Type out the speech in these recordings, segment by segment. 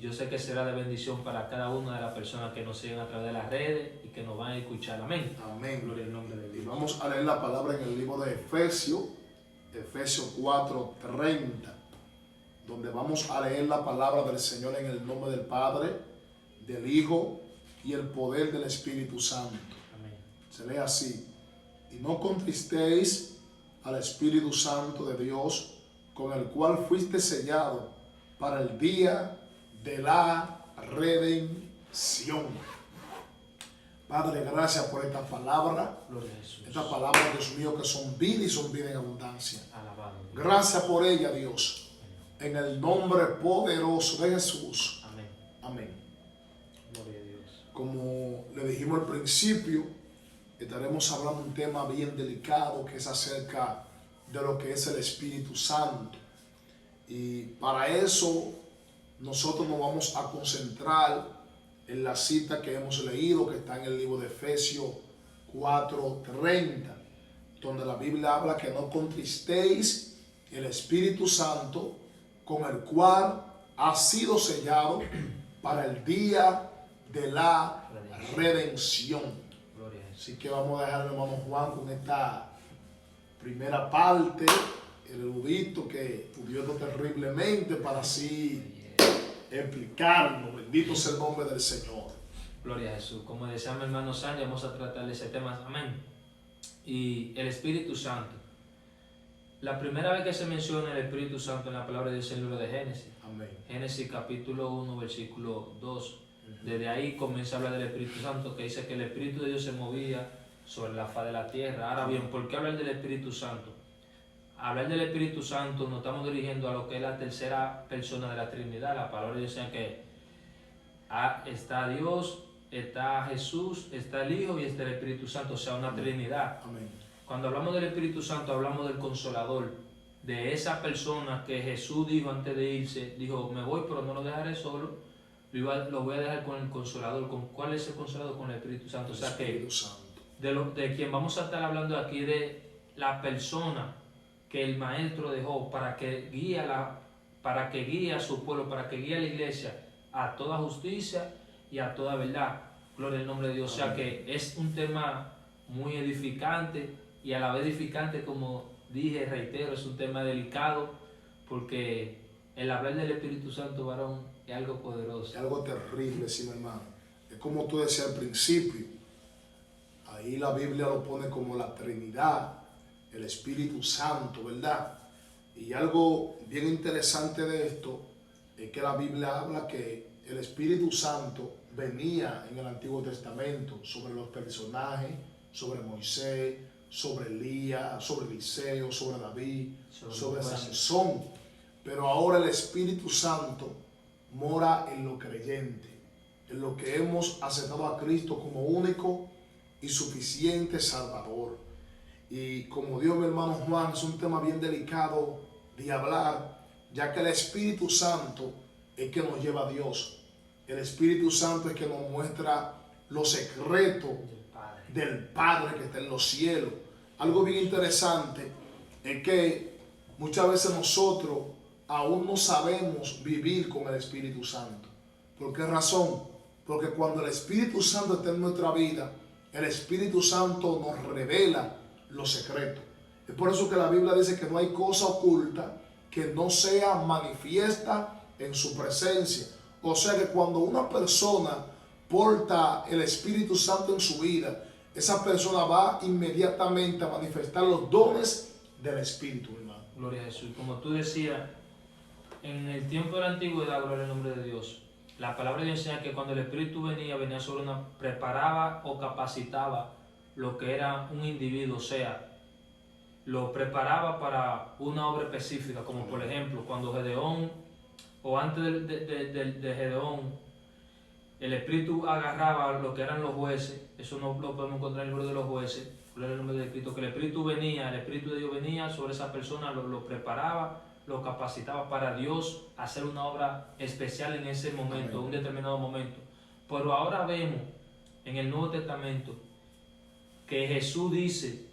yo sé que será de bendición para cada una de las personas que nos siguen a través de las redes y que nos van a escuchar. Amén. Amén. Gloria al nombre de Dios. Y vamos a leer la palabra en el libro de Efesios 4:30, donde vamos a leer la palabra del Señor en el nombre del Padre, del Hijo y el poder del Espíritu Santo. Amén. Se lee así: y no contristéis al Espíritu Santo de Dios, con el cual fuiste sellado para el día de la redención. Padre, gracias por esta palabra. Gloria a Jesús. Esta palabra, Dios mío, que son vida y son vida en abundancia. Alabado. Gracias por ella, Dios. En el nombre poderoso de Jesús. Amén. Amén. Gloria a Dios. Como le dijimos al principio, estaremos hablando de un tema bien delicado que es acerca de lo que es el Espíritu Santo. Y para eso nosotros nos vamos a concentrar en la cita que hemos leído, que está en el libro de Efesios 4:30, donde la Biblia habla que no contristéis el Espíritu Santo, con el cual ha sido sellado para el día de la redención. Gloria a Jesús. Así que vamos a dejar al hermano Juan con esta primera parte, el erudito que estudió esto terriblemente, para así explicarnos. Bendito sea el nombre del Señor. Gloria a Jesús. Como decía mi hermano Sandy, vamos a tratar de ese tema. Amén. Y el Espíritu Santo. La primera vez que se menciona el Espíritu Santo en la palabra de Dios es el libro de Génesis. Amén. Génesis capítulo 1, versículo 2. Desde ahí comienza a hablar del Espíritu Santo, que dice que el Espíritu de Dios se movía sobre la faz de la tierra. Ahora bien, ¿por qué hablar del Espíritu Santo? Hablar del Espíritu Santo nos estamos dirigiendo a lo que es la tercera persona de la Trinidad. La palabra de Dios dice que está Dios, está Jesús, está el Hijo y está el Espíritu Santo, o sea, una Trinidad. Amén. Cuando hablamos del Espíritu Santo, hablamos del Consolador, de esa persona que Jesús dijo antes de irse, dijo, me voy, pero no lo dejaré solo, lo voy a dejar con el Consolador. ¿Cuál es el Consolador? Con el Espíritu Santo. O sea que Espíritu Santo. de quien vamos a estar hablando aquí, de la persona que el Maestro dejó para que guíe a su pueblo, para que guíe a la iglesia a toda justicia y a toda verdad. Gloria al nombre de Dios. O sea que es un tema muy edificante y a la vez edificante, como dije, reitero, es un tema delicado, porque el hablar del Espíritu Santo, varón, es algo poderoso. Es algo terrible, sí, mi hermano. Es como tú decías al principio. Ahí la Biblia lo pone como la Trinidad, el Espíritu Santo, ¿verdad? Y algo bien interesante de esto es que la Biblia habla que el Espíritu Santo venía en el Antiguo Testamento sobre los personajes, sobre Moisés, sobre Elías, sobre Eliseo, sobre David, sobre Sansón. Pero ahora el Espíritu Santo mora en los creyentes, en los que hemos aceptado a Cristo como único y suficiente Salvador. Y como dijo mi hermano Juan, es un tema bien delicado de hablar, ya que el Espíritu Santo es que nos lleva a Dios. El Espíritu Santo es que nos muestra los secretos del Padre que está en los cielos. Algo bien interesante es que muchas veces nosotros aún no sabemos vivir con el Espíritu Santo. ¿Por qué razón? Porque cuando el Espíritu Santo está en nuestra vida, el Espíritu Santo nos revela los secretos. Es por eso que la Biblia dice que no hay cosa oculta que no sea manifiesta en su presencia. O sea que cuando una persona porta el Espíritu Santo en su vida, esa persona va inmediatamente a manifestar los dones del Espíritu, hermano. Gloria a Jesús. Como tú decías, en el tiempo de la antigüedad, gloria al nombre de Dios, la palabra de Dios enseña que cuando el Espíritu venía sobre preparaba o capacitaba lo que era un individuo, o sea, lo preparaba para una obra específica, como por ejemplo, cuando Gedeón, o antes de Gedeón, el Espíritu agarraba lo que eran los jueces. Eso no lo podemos encontrar en el libro de los jueces, gloria al nombre de Cristo, que el Espíritu de Dios venía sobre esa persona, lo preparaba, lo capacitaba para Dios hacer una obra especial en ese momento, un determinado momento. Pero ahora vemos en el Nuevo Testamento que Jesús dice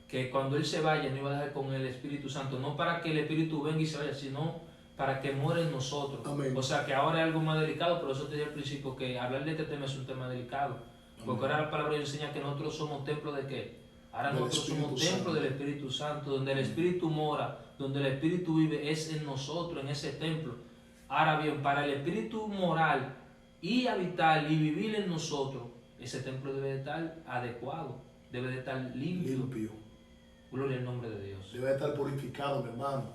que cuando Él se vaya no iba a dejar con el Espíritu Santo, no para que el Espíritu venga y se vaya, sino para que muera en nosotros. Amén. O sea que ahora es algo más delicado, por eso te dije al principio que hablar de este tema es un tema delicado. Porque ahora la palabra enseña que nosotros somos templo de ¿qué? Ahora Del nosotros somos Espíritu templo Santo. del Espíritu Santo, donde el Espíritu mora, donde el Espíritu vive, es en nosotros, en ese templo. Ahora bien, para el Espíritu moral y habitar y vivir en nosotros, ese templo debe de estar adecuado, debe de estar limpio. Gloria al nombre de Dios. Debe estar purificado, mi hermano,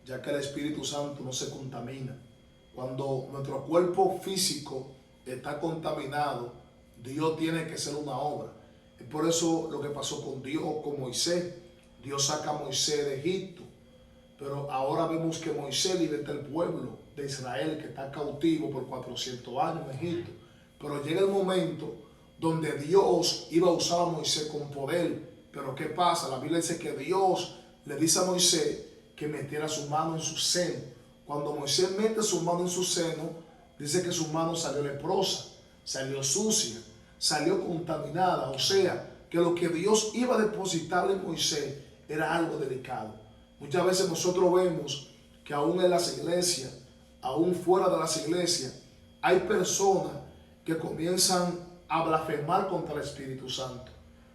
ya que el Espíritu Santo no se contamina. Cuando nuestro cuerpo físico está contaminado, Dios tiene que hacer una obra. Es por eso lo que pasó con Dios, con Moisés. Dios saca a Moisés de Egipto, pero ahora vemos que Moisés liberta al pueblo de Israel que está cautivo por 400 años en Egipto. Pero llega el momento donde Dios iba a usar a Moisés con poder. Pero ¿qué pasa? La Biblia dice que Dios le dice a Moisés que metiera su mano en su seno. Cuando Moisés mete su mano en su seno, dice que su mano salió leprosa, salió sucia, salió contaminada. O sea, que lo que Dios iba a depositarle en Moisés era algo delicado. Muchas veces nosotros vemos que aún en las iglesias, aún fuera de las iglesias, hay personas que comienzan a blasfemar contra el Espíritu Santo.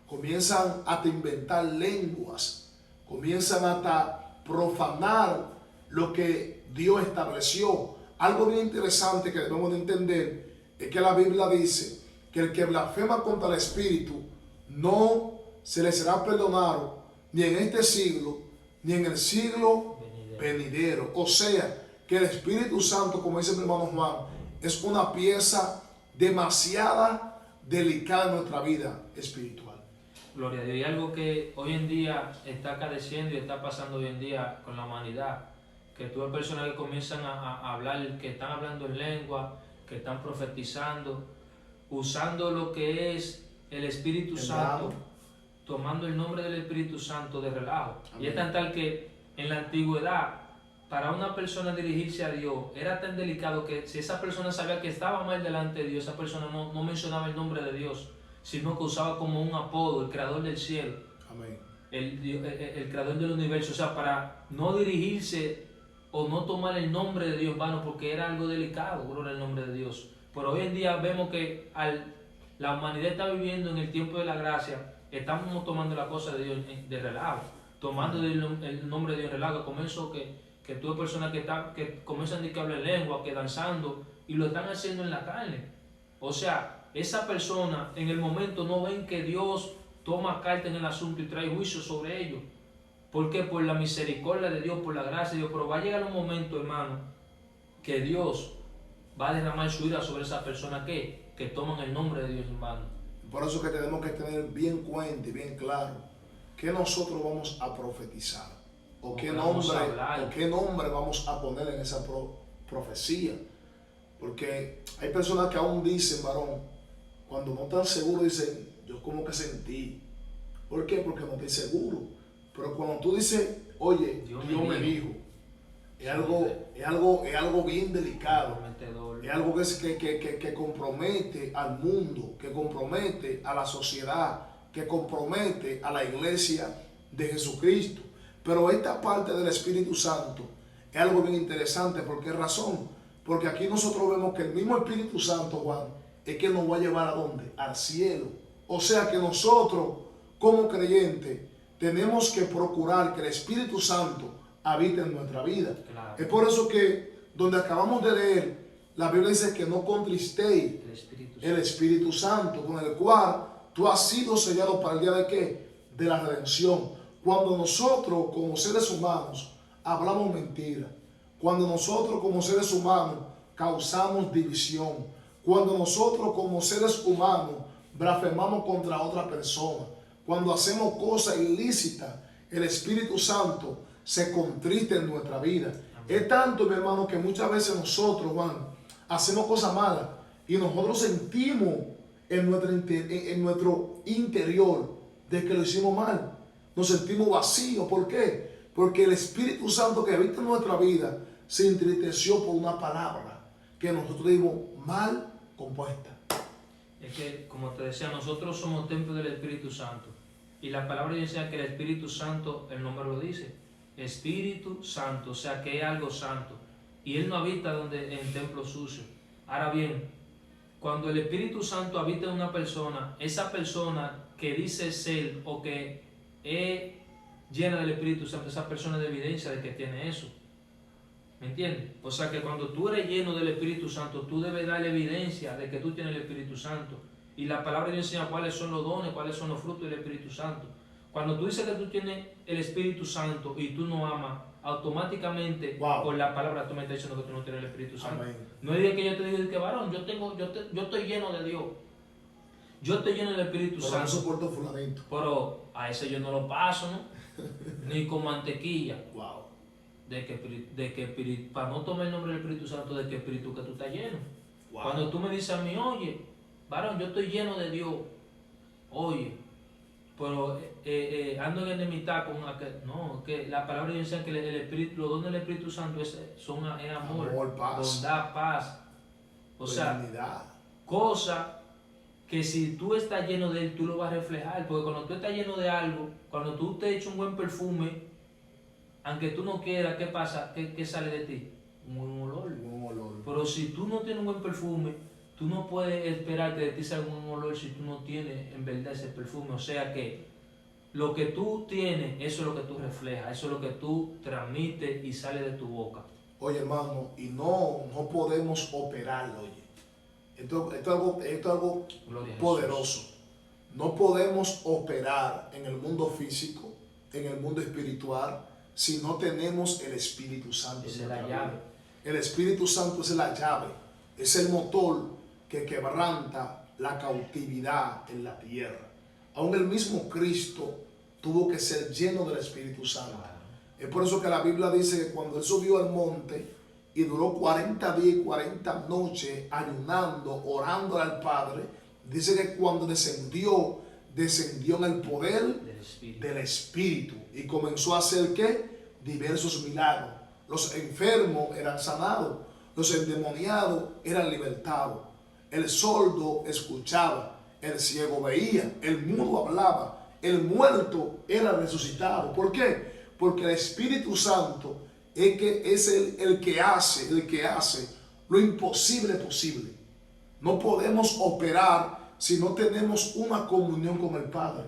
Comienzan hasta inventar lenguas, comienzan hasta profanar lo que Dios estableció. Algo bien interesante que debemos de entender es que la Biblia dice que el que blasfema contra el Espíritu no se le será perdonado ni en este siglo ni en el siglo venidero. O sea, que el Espíritu Santo, como dice mi hermano Juan, es una pieza demasiado delicada en nuestra vida espiritual. Gloria a Dios. Y algo que hoy en día está careciendo y está pasando hoy en día con la humanidad, que tú ves personas que comienzan a hablar, que están hablando en lengua, que están profetizando, usando lo que es el Espíritu Santo, tomando el nombre del Espíritu Santo de relajo. Amén. Y es tan tal que en la antigüedad, para una persona dirigirse a Dios, era tan delicado que si esa persona sabía que estaba mal delante de Dios, esa persona no mencionaba el nombre de Dios, sino que usaba como un apodo, el creador del cielo. Amén. El creador del universo. O sea, para no dirigirse o no tomar el nombre de Dios en vano, porque era algo delicado, gloria al nombre de Dios. Pero hoy en día vemos que la humanidad está viviendo en el tiempo de la gracia, estamos tomando la cosa de Dios de relajo, tomando el nombre de Dios de relajo. Comienzo que tuve personas que comienzan a hablar lengua, que danzando, y lo están haciendo en la carne. O sea, esa persona en el momento no ven que Dios toma carta en el asunto y trae juicio sobre ellos. ¿Por qué? Por la misericordia de Dios, por la gracia de Dios. Pero va a llegar un momento, hermano, que Dios va a derramar su ira sobre esa persona que toman el nombre de Dios en vano. Por eso que tenemos que tener bien cuenta y bien claro que nosotros vamos a profetizar o qué nombre vamos a poner en esa profecía. Porque hay personas que aún dicen, varón, cuando no están seguros, dicen, yo como que sentí. ¿Por qué? Porque no estoy seguro. Pero cuando tú dices, oye, Dios me dijo, es algo bien delicado. Es algo que compromete al mundo, que compromete a la sociedad, que compromete a la iglesia de Jesucristo. Pero esta parte del Espíritu Santo es algo bien interesante. ¿Por qué razón? Porque aquí nosotros vemos que el mismo Espíritu Santo, Juan, es que nos va a llevar ¿a dónde? Al cielo. O sea que nosotros, como creyentes, tenemos que procurar que el Espíritu Santo habite en nuestra vida. Claro. Es por eso que, donde acabamos de leer, la Biblia dice que no contristéis el Espíritu Santo, con el cual tú has sido sellado para el día de ¿qué? De la redención. Cuando nosotros, como seres humanos, hablamos mentira, cuando nosotros, como seres humanos, causamos división, cuando nosotros, como seres humanos, blasfemamos contra otra persona, cuando hacemos cosas ilícitas, el Espíritu Santo se contrista en nuestra vida. Amén. Es tanto, mi hermano, que muchas veces nosotros, Juan, hacemos cosas malas y nosotros sentimos en nuestro interior de que lo hicimos mal. Nos sentimos vacíos. ¿Por qué? Porque el Espíritu Santo que habita en nuestra vida se entristeció por una palabra que nosotros dimos mal compuesta. Es que, como te decía, nosotros somos templo del Espíritu Santo. Y la palabra dice que el Espíritu Santo, el nombre lo dice, Espíritu Santo, o sea que es algo santo. y Él no habita en templos sucios. Ahora bien, cuando el Espíritu Santo habita en una persona, esa persona que dice ser o que es llena del Espíritu Santo, esa persona es de evidencia de que tiene eso. ¿Me entiendes? O sea que cuando tú eres lleno del Espíritu Santo, tú debes dar evidencia de que tú tienes el Espíritu Santo. Y la palabra de Dios enseña cuáles son los dones, cuáles son los frutos del Espíritu Santo. Cuando tú dices que tú tienes el Espíritu Santo y tú no amas, automáticamente por la palabra tú me estás diciendo que tú no tienes el Espíritu Santo. Amén. No es que yo te diga que varón, yo estoy lleno de Dios. Yo estoy lleno del Espíritu Pero Santo. no soporto fulanito. Pero a ese yo no lo paso, ¿no? Ni con mantequilla. Wow. Para no tomar el nombre del Espíritu Santo, de qué espíritu que tú estás lleno. Wow. Cuando tú me dices a mí, oye, varón, yo estoy lleno de Dios. Oye, pero ando en enemistad con aquel. No, que la palabra de Dios dice que el Espíritu, los dones del Espíritu Santo es amor, paz, bondad, paz. O sea, benignidad. cosa que si tú estás lleno de Él, tú lo vas a reflejar. Porque cuando tú estás lleno de algo, cuando tú te echas un buen perfume, aunque tú no quieras, ¿qué pasa? ¿Qué sale de ti? Un buen olor. Un olor. Pero si tú no tienes un buen perfume, tú no puedes esperar que de ti salga un olor si tú no tienes en verdad ese perfume. O sea que lo que tú tienes, eso es lo que tú reflejas, eso es lo que tú transmites y sale de tu boca. Oye, hermano, y no podemos operarlo, oye. Esto es algo poderoso. No podemos operar en el mundo físico, en el mundo espiritual, si no tenemos el Espíritu Santo. Esa es la llave. El Espíritu Santo es la llave, es el motor que quebranta la cautividad en la tierra. Aún el mismo Cristo tuvo que ser lleno del Espíritu Santo. Es por eso que la Biblia dice que cuando Él subió al monte y duró 40 días y 40 noches ayunando, orando al Padre, dice que cuando descendió en el poder del Espíritu y comenzó a hacer ¿qué? Diversos milagros. Los enfermos eran sanados, los endemoniados eran libertados, el sordo escuchaba, el ciego veía, el mudo hablaba, el muerto era resucitado. ¿Por qué? Porque el Espíritu Santo es el que hace lo imposible posible. No podemos operar si no tenemos una comunión con el Padre.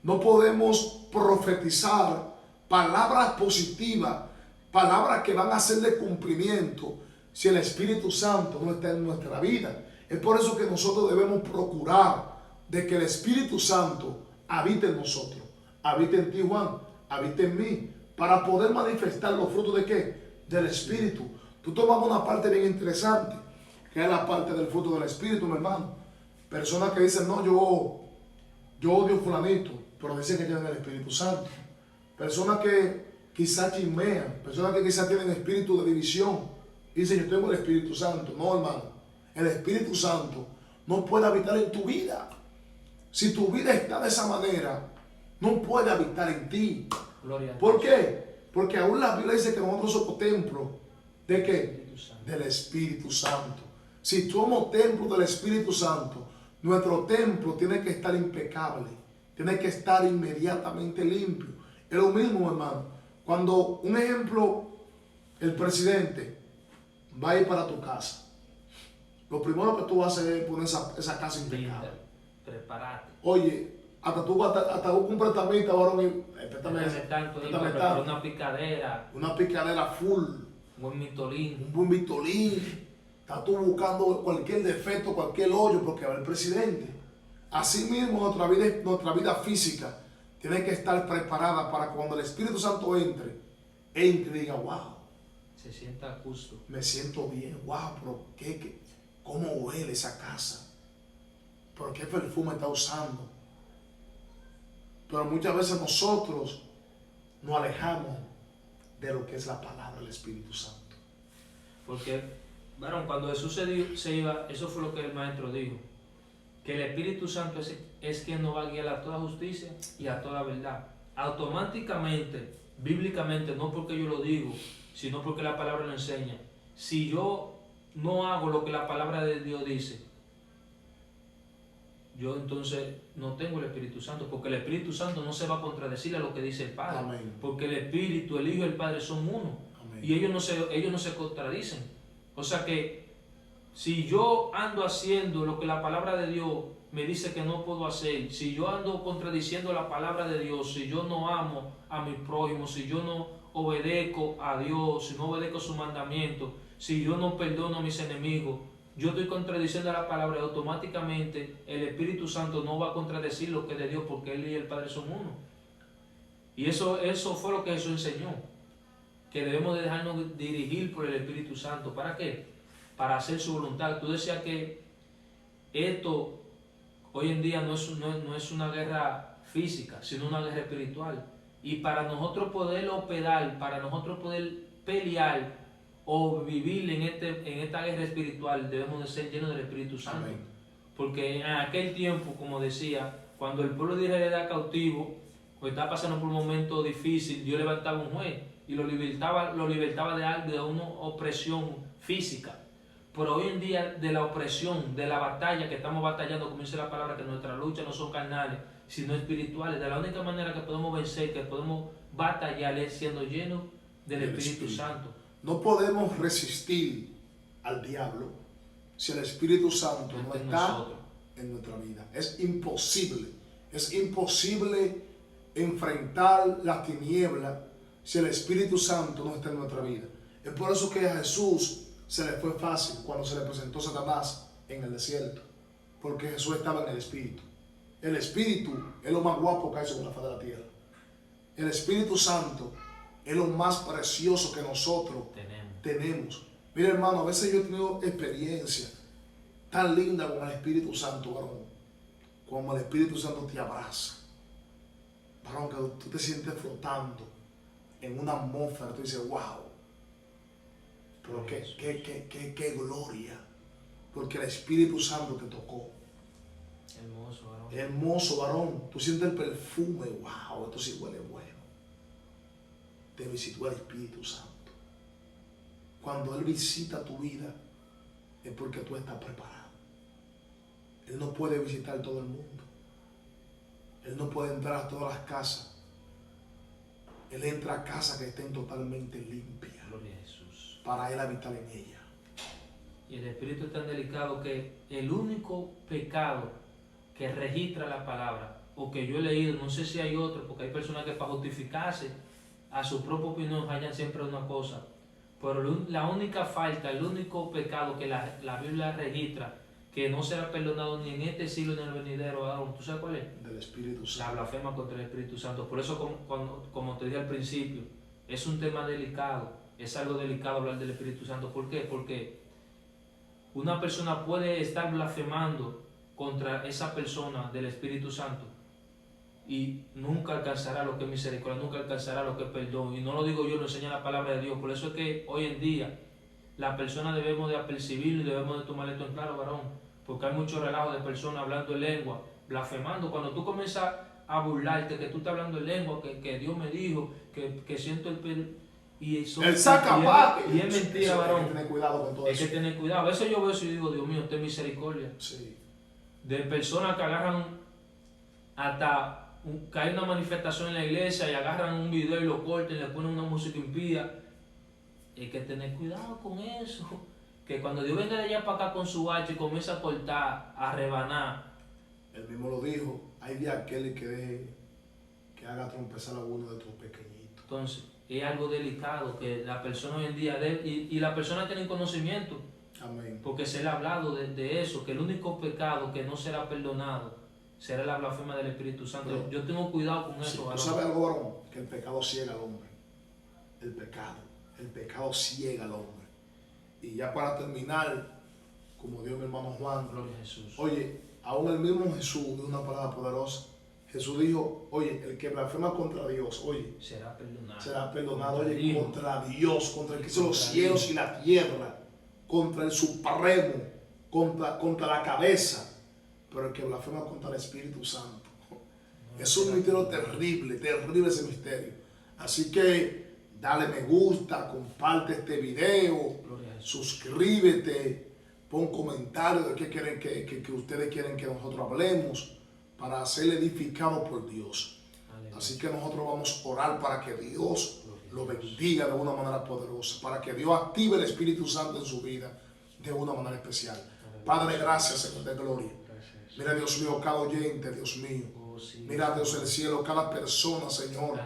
No podemos profetizar palabras positivas, palabras que van a ser de cumplimiento, si el Espíritu Santo no está en nuestra vida. Es por eso que nosotros debemos procurar de que el Espíritu Santo habite en nosotros, habite en ti, Juan, habite en mí, para poder manifestar los frutos ¿de qué? Del Espíritu. Tú tomas una parte bien interesante, que es la parte del fruto del Espíritu, mi hermano. Personas que dicen, no, yo odio fulanito, pero dicen que tienen el Espíritu Santo. Personas que quizás chismean, personas que quizás tienen espíritu de división, dicen, yo tengo el Espíritu Santo. No, hermano, el Espíritu Santo no puede habitar en tu vida. Si tu vida está de esa manera, no puede habitar en ti. ¿Por qué? Porque aún la Biblia dice que nosotros somos templo ¿de qué? Del Espíritu Santo. Si somos templo del Espíritu Santo, nuestro templo tiene que estar impecable, tiene que estar inmediatamente limpio. Es lo mismo, hermano. Cuando, un ejemplo, el presidente va a ir para tu casa, lo primero que tú vas a hacer es poner esa casa impecable. Preparate. Oye, hasta tú compras también, varón, una picadera. Una picadera full. Un buen mitolín. Un buen vitolín. Estás tú buscando cualquier defecto, cualquier hoyo, porque va el presidente. Así mismo nuestra vida física tiene que estar preparada para cuando el Espíritu Santo entre y diga, wow. Se sienta a gusto. Me siento bien, wow, pero ¿cómo huele esa casa? ¿Por qué perfume está usando? Pero muchas veces nosotros nos alejamos de lo que es la palabra del Espíritu Santo. Porque, bueno, cuando Jesús se iba, eso fue lo que el maestro dijo. Que el Espíritu Santo es quien nos va a guiar a toda justicia y a toda verdad. Automáticamente, bíblicamente, no porque yo lo digo, sino porque la palabra lo enseña. Si yo no hago lo que la palabra de Dios dice, yo entonces no tengo el Espíritu Santo, porque el Espíritu Santo no se va a contradecir a lo que dice el Padre. Amén. Porque el Espíritu, el Hijo y el Padre son uno. Amén. Y ellos no se contradicen. O sea que si yo ando haciendo lo que la palabra de Dios me dice que no puedo hacer, si yo ando contradiciendo la palabra de Dios, si yo no amo a mi prójimo, si yo no obedezco a Dios, si no obedezco su mandamiento, si yo no perdono a mis enemigos, yo estoy contradiciendo la palabra y automáticamente el Espíritu Santo no va a contradecir lo que es de Dios, porque Él y el Padre son uno. Y eso fue lo que Jesús enseñó, que debemos de dejarnos dirigir por el Espíritu Santo. ¿Para qué? Para hacer su voluntad. Tú decías que esto hoy en día no es una guerra física, sino una guerra espiritual. Y para nosotros poder operar, para nosotros poder pelear o vivir en esta guerra espiritual, debemos de ser llenos del Espíritu Santo. Amén. Porque en aquel tiempo, como decía, cuando el pueblo de Israel era cautivo o estaba pasando por un momento difícil, Dios levantaba un juez y lo libertaba de una opresión física. Pero hoy en día, de la opresión, de la batalla que estamos batallando, como dice la palabra, que nuestras luchas no son carnales, sino espirituales. De la única manera que podemos vencer, que podemos batallar, es siendo llenos del Espíritu Santo. No podemos resistir al diablo si el Espíritu Santo no está en nuestra vida. Es imposible. Es imposible enfrentar las tinieblas si el Espíritu Santo no está en nuestra vida. Es por eso que a Jesús se le fue fácil cuando se le presentó Satanás en el desierto, porque Jesús estaba en el Espíritu. El Espíritu es lo más guapo que hay sobre la faz de la tierra. El Espíritu Santo es lo más precioso que nosotros tenemos. Mira, hermano, a veces yo he tenido experiencia tan linda con el Espíritu Santo, varón, como el Espíritu Santo te abraza. Varón, que tú te sientes flotando en una atmósfera, tú dices, wow. Pero qué gloria, porque el Espíritu Santo te tocó. Hermoso, varón. Hermoso, varón. Tú sientes el perfume, wow, esto sí huele bueno. Te visitó el Espíritu Santo. Cuando Él visita tu vida, es porque tú estás preparado. Él no puede visitar todo el mundo. Él no puede entrar a todas las casas. Él entra a casas que estén totalmente limpias. Gloria a Jesús. Para Él habitar en ella. Y el Espíritu es tan delicado que el único pecado que registra la palabra, o que yo he leído, no sé si hay otro, porque hay personas que para justificarse a su propia opinión hallan siempre una cosa, pero la única falta, el único pecado que la Biblia registra, que no será perdonado ni en este siglo ni en el venidero, Aaron, ¿tú sabes cuál es? Del Espíritu La Santo. blasfema contra el Espíritu Santo. Por eso, como te dije al principio, es un tema delicado. Es algo delicado hablar del Espíritu Santo. ¿Por qué? Porque una persona puede estar blasfemando contra esa persona del Espíritu Santo y nunca alcanzará lo que es misericordia, nunca alcanzará lo que es perdón. Y no lo digo yo, lo enseña la palabra de Dios. Por eso es que hoy en día la persona debemos de apercibirlo y debemos de tomar esto en claro, varón. Porque hay mucho relajo de personas hablando en lengua, blasfemando. Cuando tú comienzas a burlarte, que tú estás hablando en lengua, que Dios me dijo, que siento el perdón. Y es mentira, varón. Hay que tener cuidado con todo eso. Hay que tener cuidado. A veces yo veo eso y digo, Dios mío, ten misericordia. Sí. De personas que agarran hasta que hay una manifestación en la iglesia y agarran un video y lo cortan y le ponen una música impía. Hay que tener cuidado con eso. Que cuando Dios venga de allá para acá con su hacha y comienza a cortar, a rebanar. Él mismo lo dijo, hay de aquel que haga trompezar a uno de tus pequeñitos. Entonces, es algo delicado que la persona hoy en día y la persona tiene conocimiento. Amén. Porque se le ha hablado de eso, que el único pecado que no será perdonado será la blasfema del Espíritu Santo. Pero, yo tengo cuidado con eso, varón. ¿Tú sabes algo, varón? Que el pecado ciega al hombre. El pecado ciega al hombre. Y ya para terminar, como dijo mi hermano Juan, Gloria a Jesús. Oye, aún el mismo Jesús dijo una palabra poderosa. Jesús dijo, oye, el que blasfema contra Dios, oye, será perdonado. Será perdonado, oye, contra Dios, contra el que hizo los cielos y la tierra, contra el Supremo, contra la cabeza, pero el que blasfema contra el Espíritu Santo. Es un misterio terrible, terrible ese misterio. Así que dale me gusta, comparte este video, suscríbete, pon comentarios de qué quieren que ustedes quieren que nosotros hablemos para ser edificados por Dios. Aleluya. Así que nosotros vamos a orar para que Dios lo bendiga de una manera poderosa, para que Dios active el Espíritu Santo en su vida de una manera especial. Padre, gracias, Señor de gloria. Mira, Dios mío, cada oyente, Dios mío. Mira, Dios del cielo, cada persona, Señor,